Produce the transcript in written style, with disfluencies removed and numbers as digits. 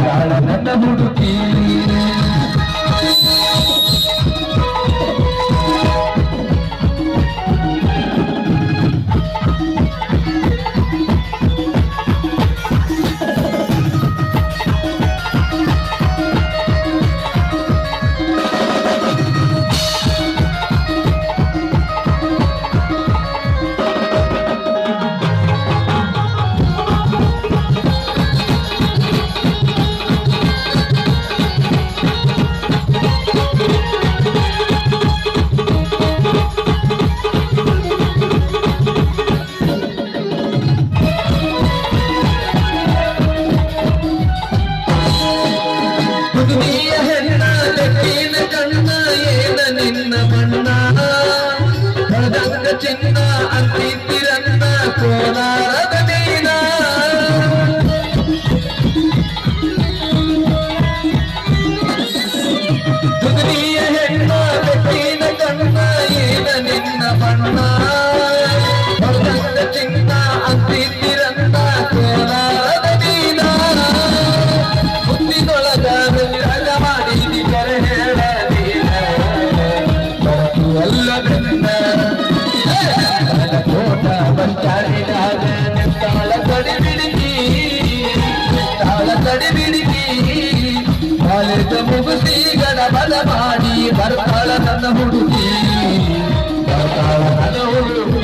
ಬರ್ತಾಳ ನನ್ನ ಹುಡುಗಿ ದುನಿಯ ಹೆಣ್ಣ ಲೆಕ್ಕಿನ ಕಣ್ಣ ಏನ ನಿನ್ನ ಬಣ್ಣ ಹೊರದಂಗ ಚಿನ್ನ ಅಂತಿರನ್ನ ಕೋಲಾರದ ನೀನ ದುನಿಯ ಹೆಣ್ಣ ಲೆಕ್ಕಿನ ಕಣ್ಣ ಏನ ನಿನ್ನ ಬಣ್ಣ ಹೊರದಂಗ ಚಿನ್ನ ಅಂತಿರನ್ನ ಕೋಲಾರದ ನೀನ ಬುದ್ಧಿದೊಳಗ ಕೋಟ ಬಂಚಾರಿದಾಗ ನಿಂತಾಳ ತಡಿ ಬಿಡಿಗಿ ಕಾಲೇಜ ಮುಗಿಸಿ ಗಡಬಡ ಮಾಡಿ ಬರ್ತಾಳ ನನ್ನ ಹುಡುಗಿ ಬರ್ತಾಳ ನನ್ನ ಹುಡುಗಿ